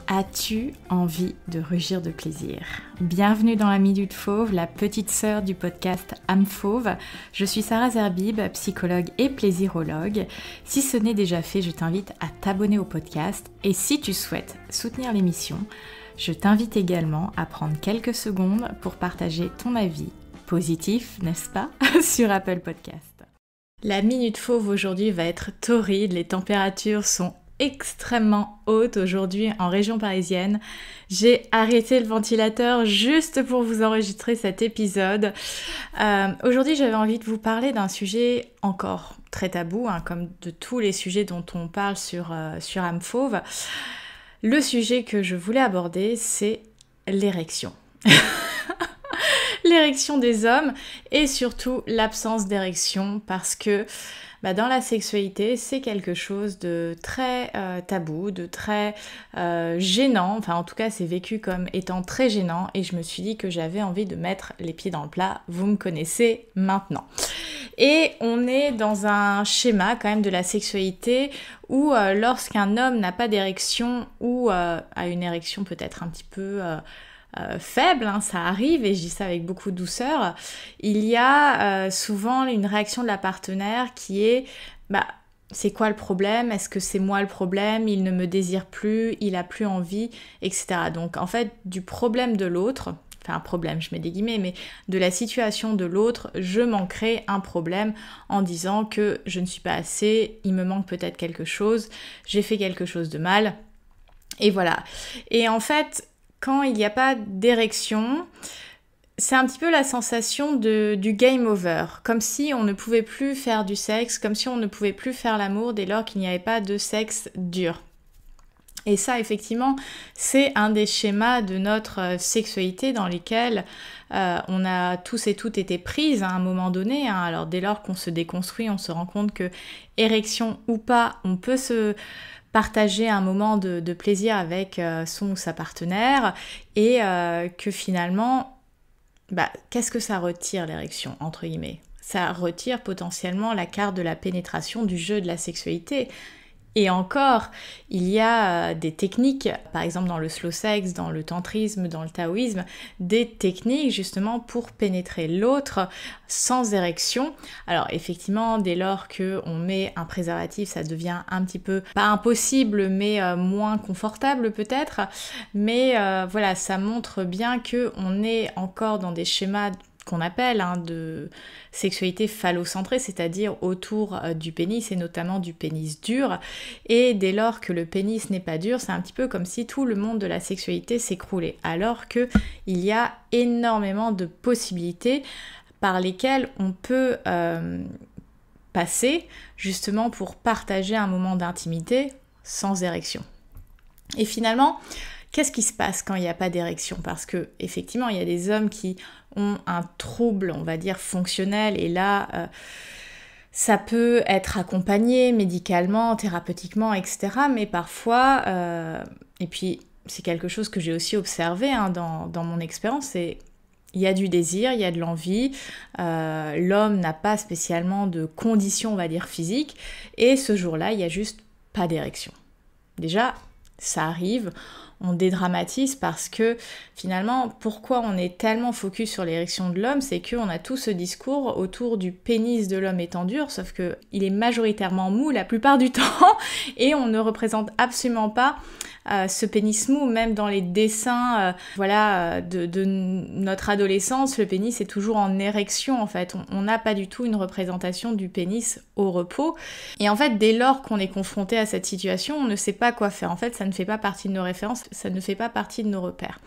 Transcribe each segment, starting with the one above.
As-tu envie de rugir de plaisir? Bienvenue dans la Minute Fauve, la petite sœur du podcast âme fauve. Je suis Sarah Zerbib, psychologue et plaisirologue. Si ce n'est déjà fait, je t'invite à t'abonner au podcast. Et si tu souhaites soutenir l'émission, je t'invite également à prendre quelques secondes pour partager ton avis positif, n'est-ce pas, sur Apple Podcast. La Minute Fauve aujourd'hui va être torride, les températures sont extrêmement haute aujourd'hui en région parisienne. J'ai arrêté le ventilateur juste pour vous enregistrer cet épisode. Aujourd'hui, j'avais envie de vous parler d'un sujet encore très tabou, comme de tous les sujets dont on parle sur âme fauve. Le sujet que je voulais aborder, c'est l'érection. L'érection des hommes et surtout l'absence d'érection parce que dans la sexualité, c'est quelque chose de très tabou, de très gênant. Enfin, en tout cas, c'est vécu comme étant très gênant et je me suis dit que j'avais envie de mettre les pieds dans le plat. Vous me connaissez maintenant. Et on est dans un schéma quand même de la sexualité où lorsqu'un homme n'a pas d'érection ou a une érection peut-être un petit peu faible, ça arrive et je dis ça avec beaucoup de douceur, il y a souvent une réaction de la partenaire qui est c'est quoi le problème? Est-ce que c'est moi le problème? Il ne me désire plus, il a plus envie, etc. Donc en fait du problème de l'autre, enfin un problème, je mets des guillemets, mais de la situation de l'autre, je m'en crée un problème en disant que je ne suis pas assez, il me manque peut-être quelque chose, j'ai fait quelque chose de mal, et voilà. Et en fait, quand il n'y a pas d'érection, c'est un petit peu la sensation du game over, comme si on ne pouvait plus faire du sexe, comme si on ne pouvait plus faire l'amour dès lors qu'il n'y avait pas de sexe dur. Et ça, effectivement, c'est un des schémas de notre sexualité dans lesquels on a tous et toutes été prises à un moment donné. Alors dès lors qu'on se déconstruit, on se rend compte que, érection ou pas, on peut se partager un moment de plaisir avec son ou sa partenaire et que finalement, qu'est-ce que ça retire l'érection, entre guillemets? Ça retire potentiellement la carte de la pénétration du jeu de la sexualité. Et encore, il y a des techniques, par exemple dans le slow sex, dans le tantrisme, dans le taoïsme, des techniques justement pour pénétrer l'autre sans érection. Alors effectivement, dès lors qu'on met un préservatif, ça devient un petit peu, pas impossible, mais moins confortable peut-être. Mais voilà, ça montre bien qu'on est encore dans des schémas qu'on appelle de sexualité phallocentrée, c'est-à-dire autour du pénis et notamment du pénis dur. Et dès lors que le pénis n'est pas dur, c'est un petit peu comme si tout le monde de la sexualité s'écroulait. Alors qu'il y a énormément de possibilités par lesquelles on peut passer justement pour partager un moment d'intimité sans érection. Et finalement, qu'est-ce qui se passe quand il n'y a pas d'érection? Parce que effectivement, il y a des hommes qui ont un trouble, on va dire, fonctionnel, et là, ça peut être accompagné médicalement, thérapeutiquement, etc. Mais parfois, et puis c'est quelque chose que j'ai aussi observé dans mon expérience, c'est il y a du désir, il y a de l'envie, l'homme n'a pas spécialement de conditions, on va dire, physiques, et ce jour-là, il n'y a juste pas d'érection. Déjà, ça arrive, on dédramatise parce que finalement, pourquoi on est tellement focus sur l'érection de l'homme, c'est qu'on a tout ce discours autour du pénis de l'homme étant dur, sauf qu'il est majoritairement mou la plupart du temps et on ne représente absolument pas ce pénis mou, même dans les dessins de notre adolescence, le pénis est toujours en érection en fait. On n'a pas du tout une représentation du pénis au repos. Et en fait, dès lors qu'on est confronté à cette situation, on ne sait pas quoi faire. En fait, ça ne fait pas partie de nos références, ça ne fait pas partie de nos repères.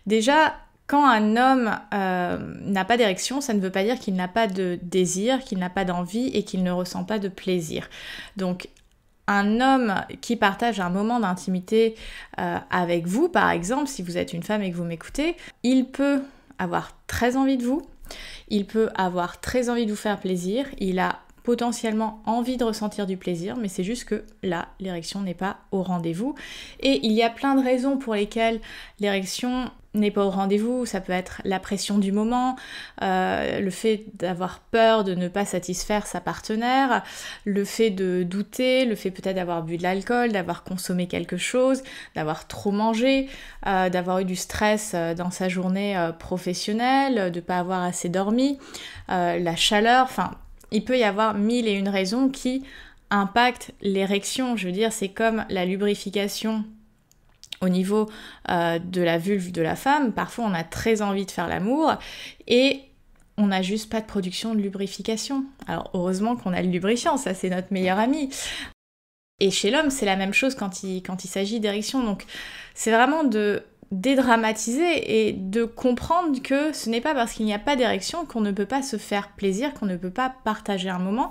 Déjà, quand un homme n'a pas d'érection, ça ne veut pas dire qu'il n'a pas de désir, qu'il n'a pas d'envie et qu'il ne ressent pas de plaisir. Donc, un homme qui partage un moment d'intimité avec vous, par exemple, si vous êtes une femme et que vous m'écoutez, il peut avoir très envie de vous, il peut avoir très envie de vous faire plaisir, il a potentiellement envie de ressentir du plaisir, mais c'est juste que là, l'érection n'est pas au rendez-vous. Et il y a plein de raisons pour lesquelles l'érection n'est pas au rendez-vous. Ça peut être la pression du moment, le fait d'avoir peur de ne pas satisfaire sa partenaire, le fait de douter, le fait peut-être d'avoir bu de l'alcool, d'avoir consommé quelque chose, d'avoir trop mangé, d'avoir eu du stress dans sa journée professionnelle, de ne pas avoir assez dormi, la chaleur, enfin, il peut y avoir 1001 raisons qui impactent l'érection. Je veux dire, c'est comme la lubrification au niveau de la vulve de la femme. Parfois, on a très envie de faire l'amour et on n'a juste pas de production de lubrification. Alors, heureusement qu'on a le lubrifiant, ça c'est notre meilleur ami. Et chez l'homme, c'est la même chose quand il s'agit d'érection. Donc, c'est vraiment de dédramatiser et de comprendre que ce n'est pas parce qu'il n'y a pas d'érection qu'on ne peut pas se faire plaisir, qu'on ne peut pas partager un moment.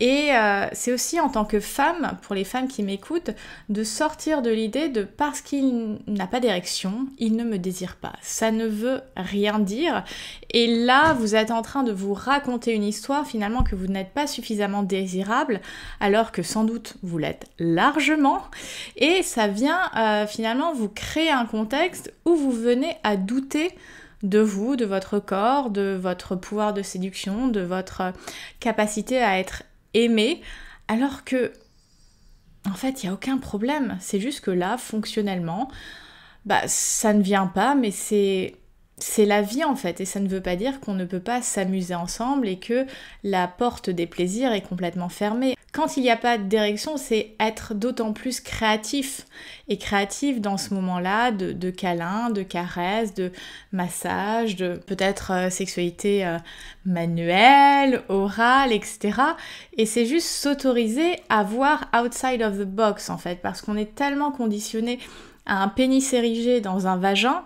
Et c'est aussi en tant que femme, pour les femmes qui m'écoutent, de sortir de l'idée de parce qu'il n'a pas d'érection, il ne me désire pas. Ça ne veut rien dire. Et là, vous êtes en train de vous raconter une histoire finalement que vous n'êtes pas suffisamment désirable, alors que sans doute vous l'êtes largement. Et ça vient finalement vous créer un contexte où vous venez à douter de vous, de votre corps, de votre pouvoir de séduction, de votre capacité à être aimé, alors que en fait il n'y a aucun problème. C'est juste que là, fonctionnellement, ça ne vient pas, mais c'est la vie en fait, et ça ne veut pas dire qu'on ne peut pas s'amuser ensemble et que la porte des plaisirs est complètement fermée. Quand il n'y a pas d'érection, c'est être d'autant plus créatif, et créatif dans ce moment-là de câlins, de caresses, de massages, de peut-être sexualité manuelle, orale, etc. Et c'est juste s'autoriser à voir outside of the box en fait, parce qu'on est tellement conditionné à un pénis érigé dans un vagin,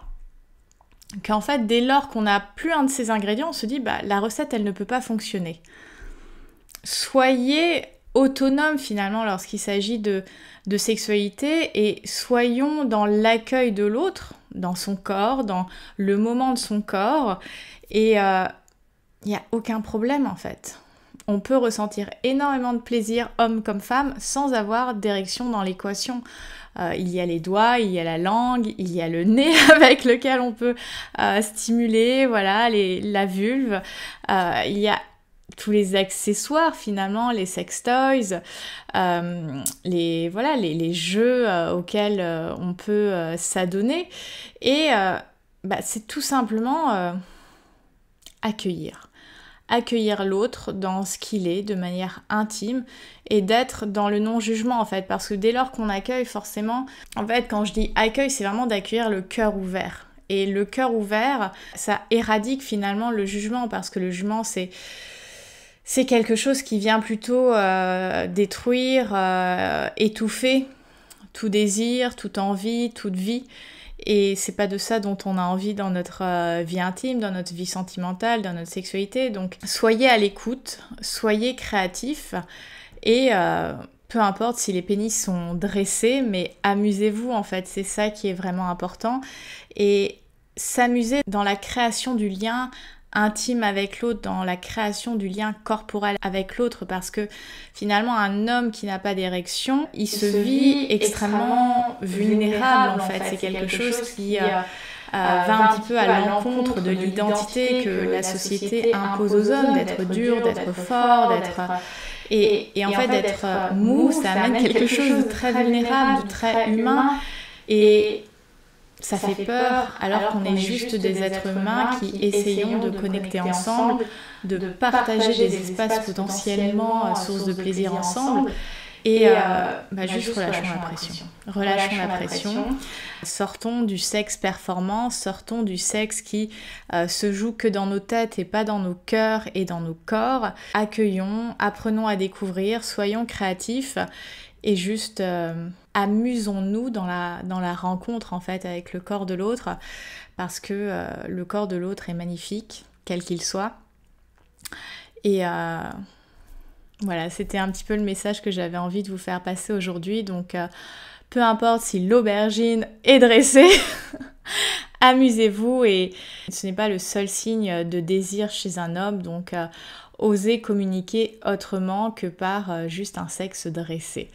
qu'en fait, dès lors qu'on n'a plus un de ces ingrédients, on se dit, la recette, elle ne peut pas fonctionner. Soyez autonome, finalement, lorsqu'il s'agit de sexualité, et soyons dans l'accueil de l'autre, dans son corps, dans le moment de son corps, et il n'y a aucun problème, en fait. On peut ressentir énormément de plaisir, homme comme femme, sans avoir d'érection dans l'équation. Il y a les doigts, il y a la langue, il y a le nez avec lequel on peut stimuler, voilà, la vulve. Il y a tous les accessoires finalement, les sextoys, les jeux auxquels on peut s'adonner. Et c'est tout simplement accueillir l'autre dans ce qu'il est de manière intime et d'être dans le non-jugement en fait, parce que dès lors qu'on accueille forcément, en fait quand je dis accueil, c'est vraiment d'accueillir le cœur ouvert. Et le cœur ouvert, ça éradique finalement le jugement, parce que le jugement c'est quelque chose qui vient plutôt détruire, étouffer tout désir, toute envie, toute vie. Et c'est pas de ça dont on a envie dans notre vie intime, dans notre vie sentimentale, dans notre sexualité. Donc soyez à l'écoute, soyez créatifs, et peu importe si les pénis sont dressés, mais amusez-vous en fait, c'est ça qui est vraiment important. Et s'amuser dans la création du lien intime avec l'autre, dans la création du lien corporel avec l'autre, parce que finalement un homme qui n'a pas d'érection, il se vit extrêmement vulnérable en fait. C'est quelque chose qui va un petit peu à l'encontre de l'identité que la société impose aux hommes, d'être dur, d'être fort, d'être... Et en fait d'être mou, ça amène quelque chose de très vulnérable, de très humain, et ça fait peur, alors qu'on est juste des êtres humains qui essayons de connecter ensemble, de partager des espaces potentiellement sources de plaisir ensemble. Et juste relâchons la pression. Relâchons la pression. Sortons du sexe performant, sortons du sexe qui se joue que dans nos têtes et pas dans nos cœurs et dans nos corps. Accueillons, apprenons à découvrir, soyons créatifs. Et juste amusons-nous dans la rencontre en fait avec le corps de l'autre, parce que le corps de l'autre est magnifique, quel qu'il soit. Et voilà, c'était un petit peu le message que j'avais envie de vous faire passer aujourd'hui. Donc peu importe si l'aubergine est dressée, amusez-vous, et ce n'est pas le seul signe de désir chez un homme. Donc oser communiquer autrement que par juste un sexe dressé.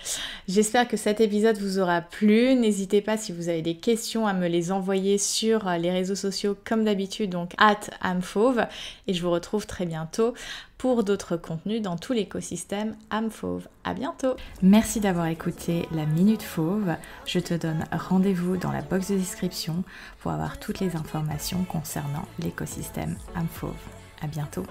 J'espère que cet épisode vous aura plu. N'hésitez pas si vous avez des questions à me les envoyer sur les réseaux sociaux comme d'habitude, donc @amfauve, et je vous retrouve très bientôt pour d'autres contenus dans tout l'écosystème âme fauve. À bientôt. Merci d'avoir écouté la Minute Fauve. Je te donne rendez-vous dans la box de description pour avoir toutes les informations concernant l'écosystème âme fauve. À bientôt.